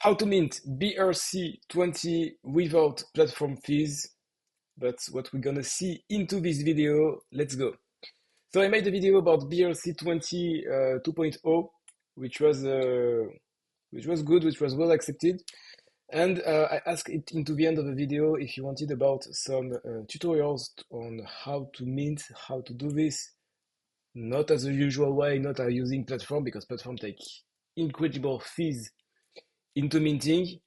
How to mint BRC20 without platform fees. That's what we're gonna see into this video. Let's go. So I made a video about BRC20 2.0, which was good, which was well accepted. And I asked it into the end of the video if you wanted about some tutorials on how to mint, how to do this, not as the usual way, not using platform, because platform take incredible fees into minting.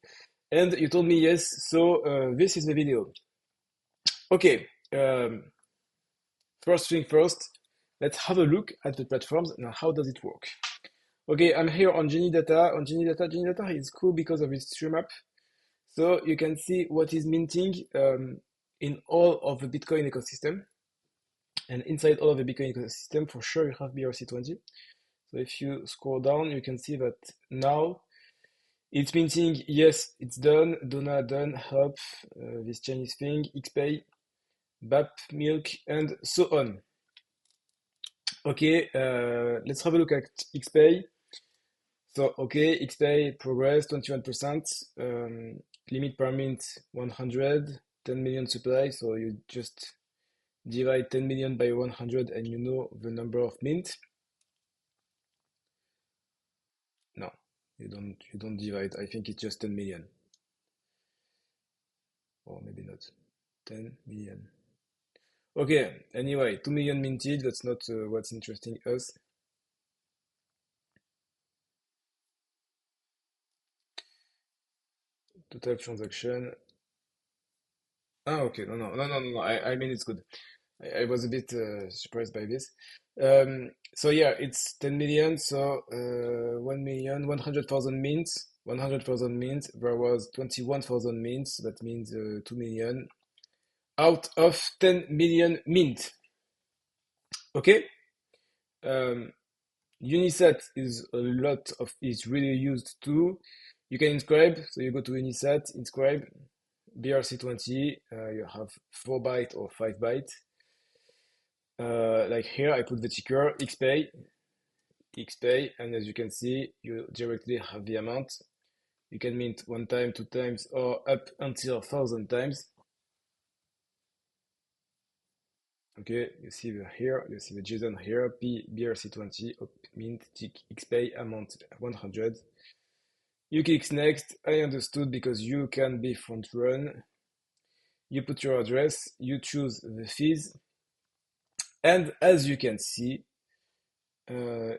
And you told me yes, so this is the video. Okay, first thing first, let's have a look at the platforms and how does it work. Okay, I'm here on Genie Data. On Genie Data, Genie Data is cool because of its stream map. So you can see what is minting in all of the Bitcoin ecosystem. And inside all of the Bitcoin ecosystem, for sure, you have BRC20. So if you scroll down, you can see that now it's minting. Yes, it's done. Dona done. Hop, this Chinese thing, XPay, BAP, Milk, and so on. Okay, let's have a look at XPay. So, okay, XPay progress 21%, limit per mint 100, 10 million supply. So you just divide 10 million by 100 and you know the number of mint. No, you don't divide. I think it's just 10 million. Or maybe not. 10 million. Okay, anyway, 2 million minted. That's not what's interesting us. Total transaction. Ah, okay. No. I mean, it's good. I was a bit surprised by this. So yeah, it's 10 million. So 1 million, 100,000 mints. 100,000 mints. There was 21,000 mints. That means 2 million out of 10 million mint. Okay. Unisat is really used too. You can inscribe. So you go to Unisat, inscribe. BRC20, you have 4 byte or 5 byte. Like here, I put the ticker XPay, and as you can see, you directly have the amount. You can mint 1 time, 2 times, or up until 1,000 times. Okay, you see here, you see the JSON here, BRC20, mint, tick, XPay, amount 100. You click next. I understood because you can be front run. You put your address, you choose the fees, and as you can see,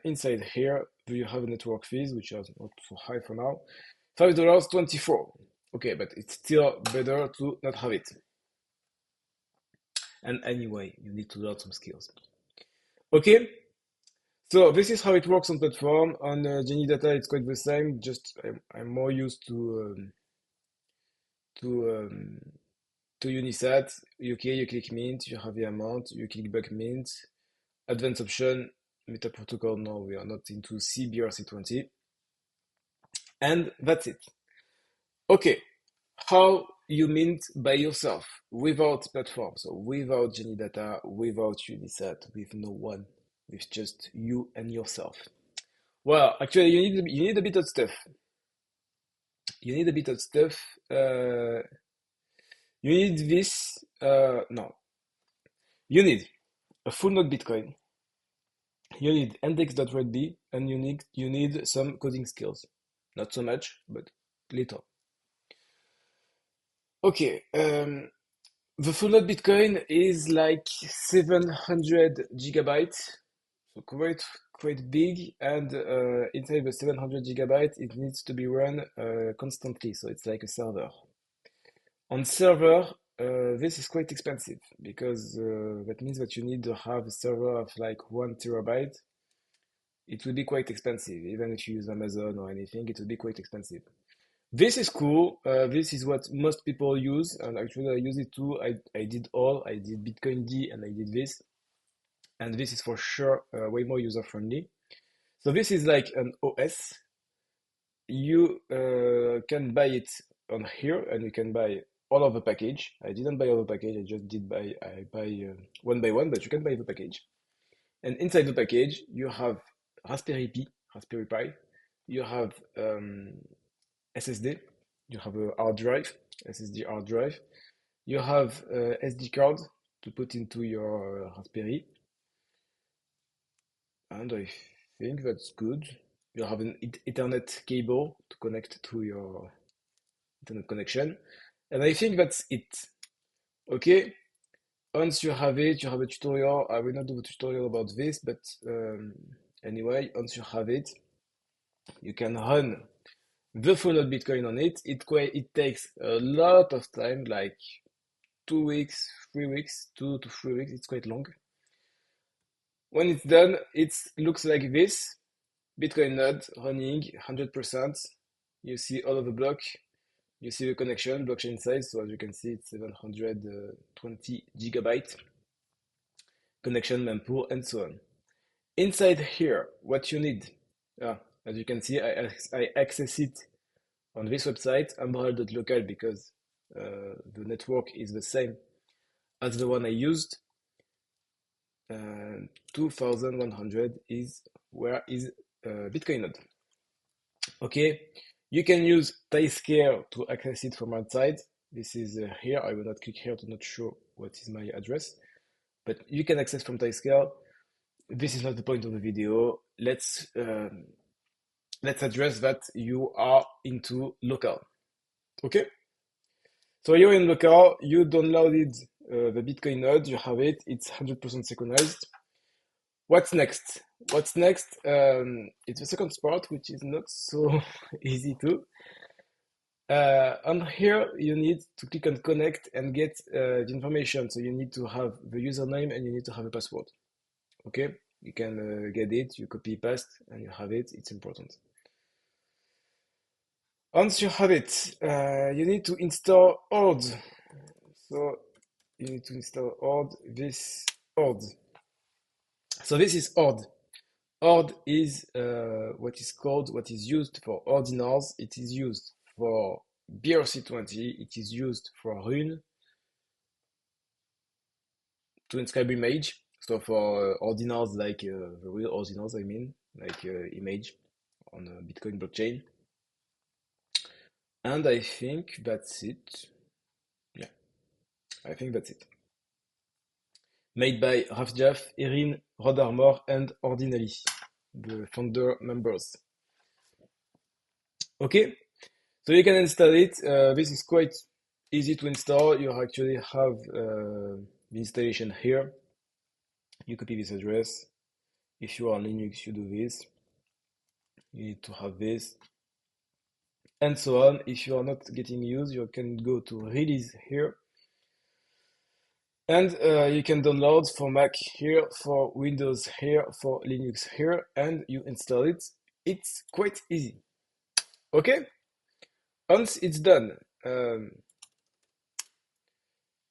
inside here, you have network fees, which are not so high for now. $5.24. Okay, but it's still better to not have it. And anyway, you need to learn some skills. Okay, so this is how it works on platform. On Genie Data, it's quite the same. Just I'm more used to Unisat. Okay, you click mint, you have the amount. You click back mint, advanced option, meta protocol. No, we are not into CBRC20. And that's it. Okay, how you mint by yourself without platform, so without Genie Data, without Unisat, with no one, with just you and yourself. Well, actually, you need a bit of stuff. You need a bit of stuff. You need this. No, you need a full node Bitcoin. You need index.redb, and you need some coding skills. Not so much, but little. Okay, the full node Bitcoin is like 700 gigabytes, so quite big, and inside the 700 gigabytes, it needs to be run constantly, so it's like a server. On server, this is quite expensive because that means that you need to have a server of like 1 terabyte. It will be quite expensive, even if you use Amazon or anything, it will be quite expensive. This is cool. This is what most people use, and actually I use it too. I did Bitcoin D and I did this, and this is for sure way more user friendly. So this is like an OS. You can buy it on here, and you can buy all of the package. I didn't buy all the package. I buy one by one, but you can buy the package. And inside the package, you have Raspberry Pi. You have SSD, you have a hard drive, SSD hard drive, you have a SD card to put into your Raspberry, and I think that's good. You have an Ethernet cable to connect to your Internet connection, and I think that's it. Okay, once you have it, you have a tutorial. I will not do a tutorial about this, but anyway, once you have it, you can run the full node Bitcoin on it. It takes a lot of time, like 2 weeks, 3 weeks, 2 to 3 weeks. It's quite long. When it's done, it looks like this. Bitcoin node running 100%. You see all of the block. You see the connection, blockchain size. So as you can see, it's 720 gigabyte. Connection mempool, and so on. Inside here, what you need, as you can see, I access it on this website, umbral.local, because the network is the same as the one I used. 2100 is where is Bitcoin node. Okay, you can use Taiscale to access it from outside. This is here. I will not click here to not show what is my address, but you can access from Taiscale. This is not the point of the video. Let's address that you are into local. Okay? So you're in local, you downloaded the Bitcoin node, you have it, it's 100% synchronized. What's next? What's next? It's the second part, which is not so easy to. On here, you need to click on connect and get the information. So you need to have the username and you need to have a password. Okay? You can get it, you copy paste, and you have it. It's important. Once you have it, you need to install Ord. So you need to install Ord. So this is Ord. Ord is what is used for ordinals. It is used for BRC20. It is used for Rune to inscribe image. So for ordinals, like the real ordinals, I mean, like image on a Bitcoin blockchain. And I think that's it. Yeah, I think that's it. Made by Rafjaf, Erin, Rod Armor, and Ordinally, the founder members. Okay, so you can install it. This is quite easy to install. You actually have the installation here. You copy this address. If you are on Linux, you do this. You need to have this, and so on. If you are not getting used, you can go to release here. And you can download for Mac here, for Windows here, for Linux here, and you install it. It's quite easy. Okay? Once it's done,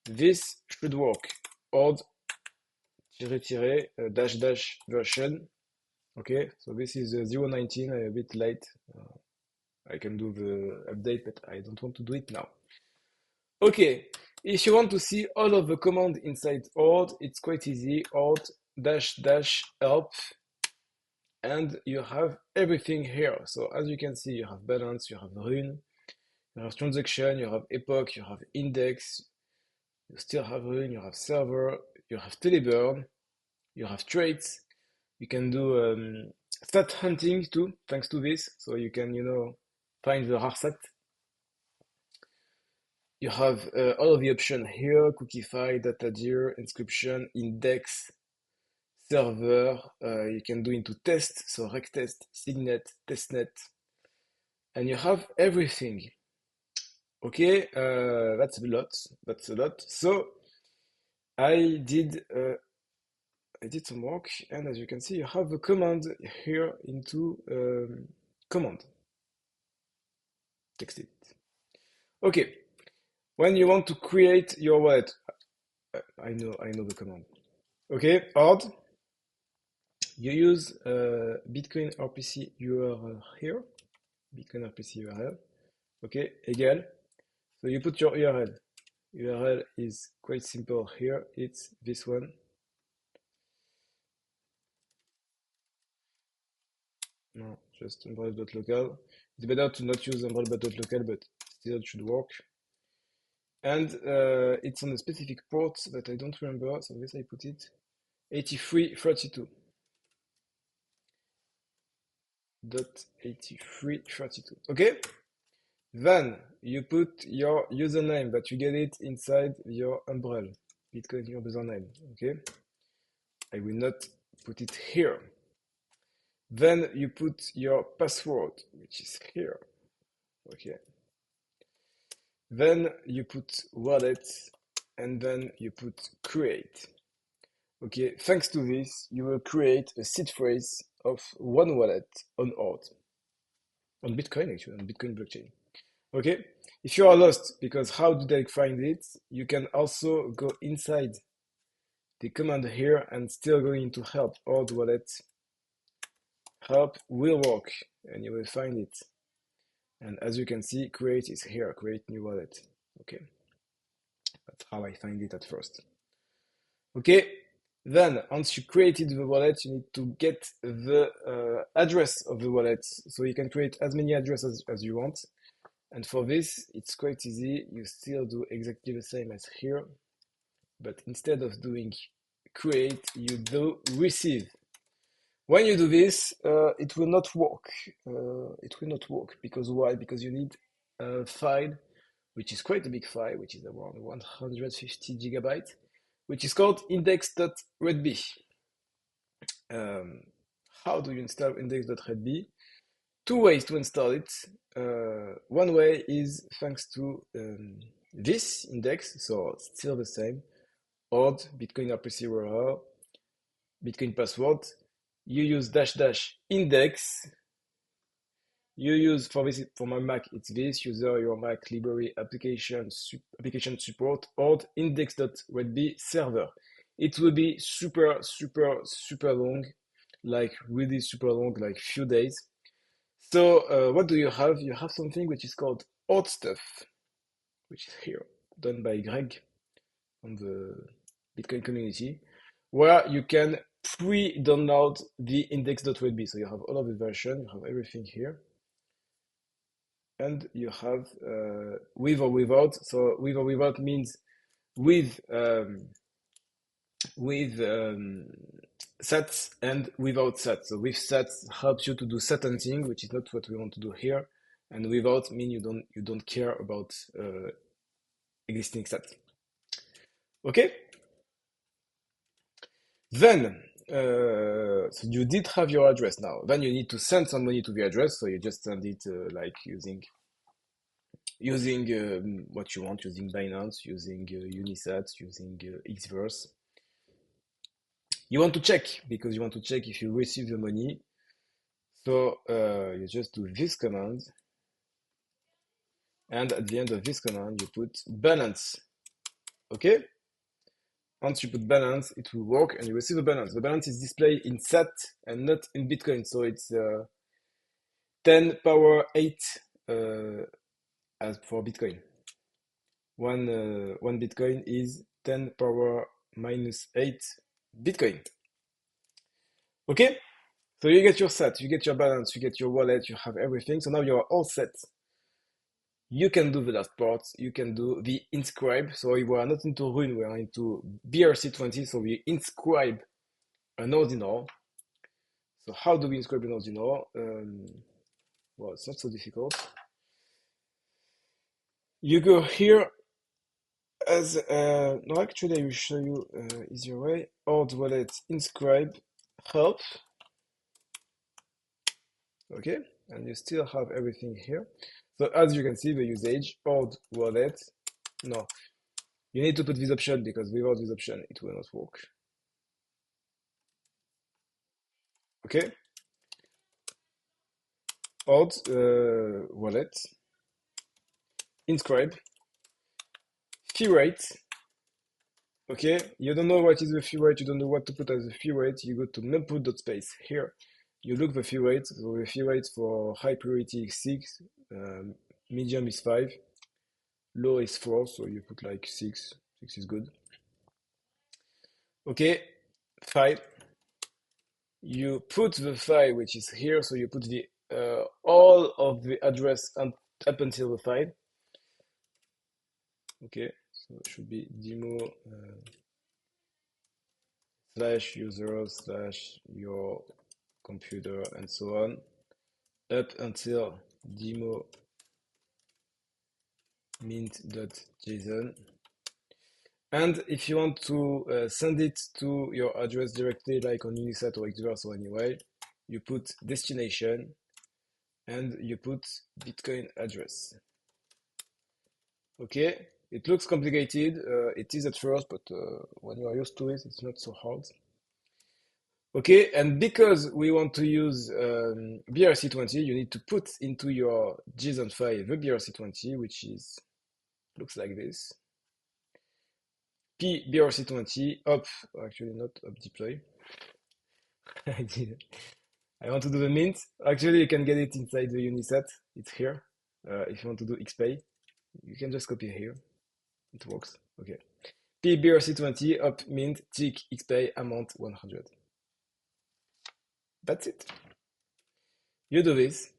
this should work. Ord dash dash version. Okay, so this is 0.19. I'm a bit late. I can do the update, but I don't want to do it now. Okay, if you want to see all of the commands inside Ord, it's quite easy. Ord dash dash help, and you have everything here. So as you can see, you have balance, you have rune, you have transaction, you have epoch, you have index, you still have rune, you have server, you have teleburn, you have traits. You can do stat hunting too, thanks to this. So you can, find the rare stat. You have all of the options here: cookie file, data dir, inscription, index, server. You can do into test, so rec test, signet, testnet, and you have everything. Okay, that's a lot. That's a lot. So I did some work, and as you can see, you have a command here into command. Text it. Okay, when you want to create your wallet, I know the command. Okay, Ord. You use Bitcoin RPC URL here. Bitcoin RPC URL. Okay, egal. So you put your URL. URL is quite simple here. It's this one. No, just umbral.local. It's better to not use umbrel.local, but still it should work. And it's on a specific port that I don't remember, so I guess I put it 8332. Dot 8332. Okay? Then you put your username, but you get it inside your umbrel. Bitcoin your username. Okay? I will not put it here. Then you put your password, which is here. Okay. Then you put wallet, and then you put create. Okay, thanks to this, you will create a seed phrase of one wallet on Bitcoin actually, on Bitcoin blockchain. Okay, if you are lost because how did I find it, you can also go inside the command here and still go into help or the wallet. Help will work and you will find it. And as you can see, create is here, create new wallet. Okay, that's how I find it at first. Okay, then once you created the wallet, you need to get the address of the wallet. So you can create as many addresses as you want. And for this, it's quite easy. You still do exactly the same as here. But instead of doing create, you do receive. When you do this, it will not work. It will not work because why? Because you need a file, which is quite a big file, which is around 150 gigabytes, which is called index.redb. How do you install index.redb? Two ways to install it. One way is thanks to this index, so still the same, odd Bitcoin RPC URL, Bitcoin password. You use dash index. You use for this for my Mac, it's this user your Mac library application support odd index.redb server. It will be super long, like really super long, like few days. So what do you have? You have something which is called odd stuff, which is here, done by Greg on the Bitcoin community, where you can pre-download the index.redb. So you have all of the version, you have everything here. And you have with or without. So with or without means with sats and without sats. So with sats helps you to do certain thing, which is not what we want to do here. And without mean you don't care about existing stats. Okay. Then so you did have your address now. Then you need to send some money to the address. So you just send it like using what you want, using Binance, using Unisat, using Xverse. You want to check because you want to check if you receive the money. So you just do this command. And at the end of this command, you put balance. Okay? Once you put balance, it will work and you receive the balance. The balance is displayed in SAT and not in Bitcoin. So it's 10 power 8 as for Bitcoin. One Bitcoin is 10 power minus 8 Bitcoin. Okay? So you get your SAT, you get your balance, you get your wallet, you have everything. So now you're all set. You can do the last part. You can do the inscribe. So we are not into Rune, we are into BRC20. So we inscribe an ordinal. So how do we inscribe an ordinal? Well, it's not so difficult. You go here as no, actually I will show you easier way. Old wallet inscribe help. Okay, and you still have everything here. So as you can see, the usage old wallet. No, you need to put this option because without this option, it will not work. Okay, old wallet inscribe fee rate. Okay, you don't know what is the fee rate, you don't know what to put as a fee rate, you go to mempool.space here. You look the fee rate, so the fee rate for high priority is 6, medium is 5, low is 4, so you put like 6, 6 is good. Okay, 5. You put the file which is here, so you put the all of the address up until the file. Okay, so it should be demo slash user slash your computer and so on up until demo mint.json. And if you want to send it to your address directly, like on Unisat or Xverse or anyway, you put destination and you put Bitcoin address. Okay, it looks complicated. It is at first, but when you are used to it, it's not so hard. Okay, and because we want to use BRC20, you need to put into your JSON file the BRC20, which looks like this. P BRC20 up, actually not up deploy. I want to do the mint. Actually, you can get it inside the Unisat. It's here. If you want to do XPay, you can just copy here. It works. Okay. P BRC20 up mint tick XPay amount 100. That's it. You do this,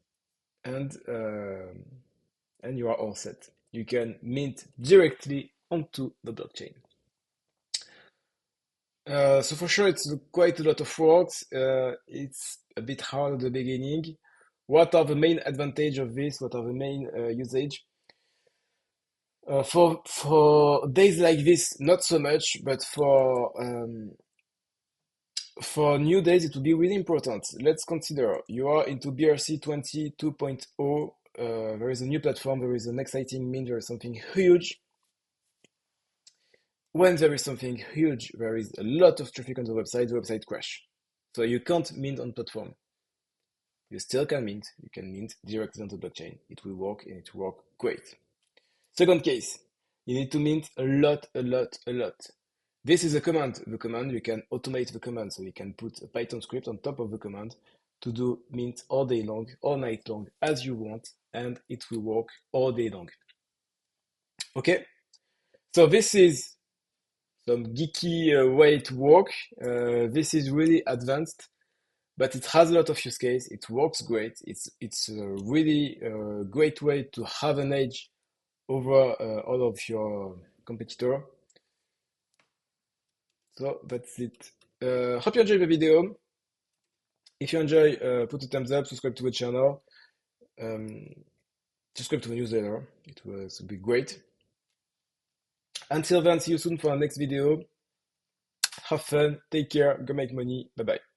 and you are all set. You can mint directly onto the blockchain. So for sure, it's quite a lot of work. It's a bit hard at the beginning. What are the main advantage of this? What are the main usage? For days like this, not so much, but for new days, it will be really important. Let's consider you are into BRC20 2.0. There is a new platform, there is an exciting mint, there is something huge. When there is something huge, there is a lot of traffic on the website crash. So you can't mint on platform. You still can mint, you can mint directly on the blockchain. It will work and it will work great. Second case, you need to mint a lot. This is a command. The command, you can automate the command. So you can put a Python script on top of the command to do mint all day long, all night long, as you want, and it will work all day long. Okay? So this is some geeky way to work. This is really advanced, but it has a lot of use case. It works great. It's a really great way to have an edge over all of your competitor. So that's it. Hope you enjoyed the video. If you enjoy, put a thumbs up, subscribe to the channel, subscribe to the newsletter. It will be great. Until then, see you soon for our next video. Have fun, take care, go make money. Bye bye.